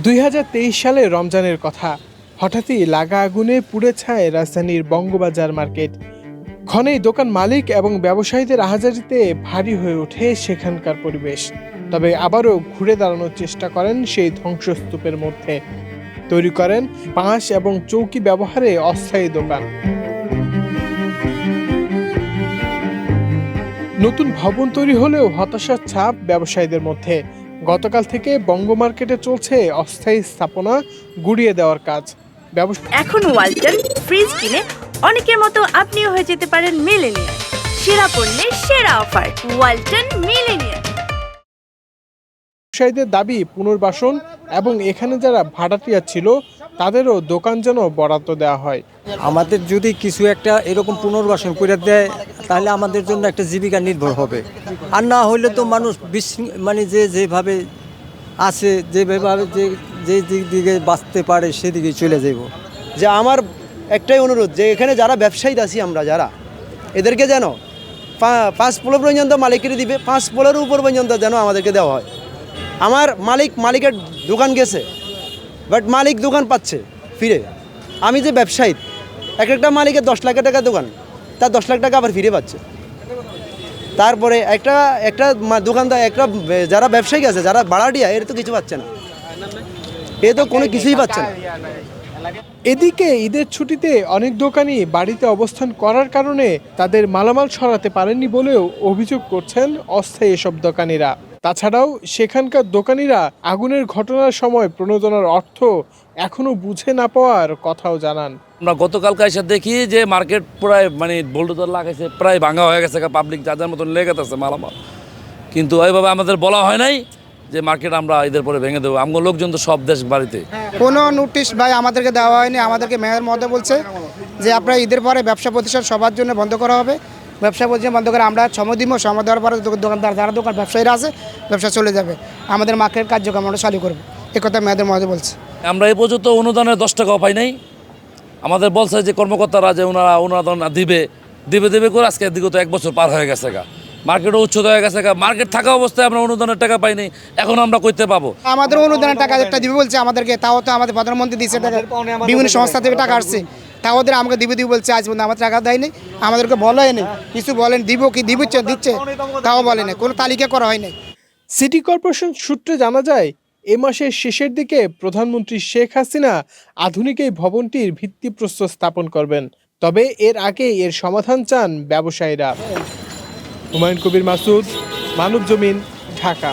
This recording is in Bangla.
2023 সালে রমজানের কথা। হঠাৎই লাগা আগুনে পুড়ে ছায় রাজধানীর বঙ্গবাজার মার্কেট। ক্ষণেই দোকান মালিক এবং ব্যবসায়ীদের আহাজারিতে ভারী হয়ে ওঠে সেখানকার পরিবেশ। তবে আবারও ঘুরে দাঁড়ানোর চেষ্টা করেন সেই ধ্বংসস্তূপের মধ্যে। তৈরি করেন বাঁশ এবং চৌকি ব্যবহারে অস্থায়ী দোকান। নতুন ভবন তৈরি হলেও হতাশার ছাপ ব্যবসায়ীদের মধ্যে। গতকাল থেকে বঙ্গ মার্কেটে চলছে অস্থায়ী স্থাপনা গুড়িয়ে দেওয়ার কাজ। এখন ওয়ালটন ফ্রিজ কিনে অনেকের মতো আপনিও হয়ে যেতে পারেন মিলেনিয়ার। সেরা পণ্যের সেরা অফার, ওয়ালটন মিলেনিয়ার। ব্যবসায়ীদের দাবি পুনর্বাসন এবং এখানে যারা ভাড়াটিয়া ছিল তাদেরও দোকান যেন বরাদ্দ দেওয়া হয়। আমাদের যদি কিছু একটা এরকম পুনর্বাসন করে দেয় তাহলে আমাদের জন্য একটা জীবিকা নির্ভর হবে। আর না হলে তো মানুষ মানে যেভাবে আছে যেভাবে যে দিকে বাঁচতে পারে সেদিকে চলে যাব। যে আমার একটাই অনুরোধ যে এখানে যারা ব্যবসায়ী আছি আমরা যারা এদেরকে যেন 5 ফ্লোর পর্যন্ত মালিকের দিবে, 5 ফ্লোরের উপর পর্যন্ত যেন আমাদেরকে দেওয়া হয়। আমার মালিকের দোকান গেছে, বাট মালিক দোকান পাচ্ছে ফিরে। আমি যে ব্যবসায়ী, একটা মালিকের 10 লাখ টাকা দোকান, তার 10 লাখ টাকা আবার ফিরে পাচ্ছে। তারপরে একটা দোকানদার যারা ব্যবসায়ী আছে যারা ভাড়াটিয়া এর তো কিছু পাচ্ছে না, এ তো কোনো কিছুই পাচ্ছে না। এদিকে ঈদের ছুটিতে অনেক দোকানই বাড়িতে অবস্থান করার কারণে তাদের মালামাল সরাতে পারেননি বলেও অভিযোগ করছেন অস্থায়ী এসব দোকানিরা। তাছাড়াও সেখানকার দোকানিরা আগুনের ঘটনার সময় প্রণোদনার অর্থ এখনো বুঝে না পাওয়ার কথাও জানান। আমরা গতকালকে এসে দেখি যে মার্কেট প্রায় বোল্ডোজার লাগাইছে, প্রায় ভাঙা হয়ে গেছে, পাবলিক যাদের মতন লেগে আছে মালামাল। কিন্তু ওইভাবে আমাদের বলা হয় নাই যে মার্কেট আমরা ঈদের পরে ভেঙে দেবো। আমার লোকজন তো সব দেশ বাড়িতে। কোনো নোটিশ ভাই আমাদেরকে দেওয়া হয়নি। আমাদেরকে মেয়র মহোদয় বলছে যে আপনারা ঈদের পরে ব্যবসা প্রতিষ্ঠান সবার জন্য বন্ধ করা হবে। ব্যবসা প্রতিষ্ঠান বন্ধ করে আমরা সময় দিব, সময় দেওয়ার পরে দোকানদার যারা দোকান ব্যবসায়ীরা আছে ব্যবসা চলে যাবে, আমাদের মার্কেট কার্যক্রম আমরা চালু করবো, এ কথা মেয়র মহোদয় বলছে। আমরা এই পর্যন্ত অনুদানের 10 টাকাও পাই নাই। আমাদের বলছে যে কর্মকর্তারা যে ওনারা অনুদান দিবে করে আজকে বিগত 1 বছর পার হয়ে গেছে গা। মার্কেটও উচ্ছেদ হয়ে গেছে গা। মার্কেট থাকা অবস্থায় আমরা অনুদানের টাকা পাই নাই, এখন আমরা কইতে পাবো। আমাদের অনুদানের টাকা একটা দিবে বলছে আমাদেরকে, তাও তো আমাদের প্রধানমন্ত্রী দিচ্ছে টাকা, বিভিন্ন সংস্থা থেকে টাকা আসছে, তাও ওদের আমাকে দিবে বলছে। আজ পর্যন্ত আমার টাকা দেয়নি, আমাদেরকে বলেনি কিছু, বলেন দিব কি দিচ্ছে তাও বলেনি, কোনো তালিকা করা হয়নি। সিটি কর্পোরেশন সূত্রে জানা যায় এ মাসের শেষের দিকে প্রধানমন্ত্রী শেখ হাসিনা আধুনিক এই ভবনটির ভিত্তিপ্রস্তর স্থাপন করবেন। তবে এর আগেই এর সমাধান চান ব্যবসায়ীরা। হুমায়ুন কবির মাসুদ, মানবজমিন, ঢাকা।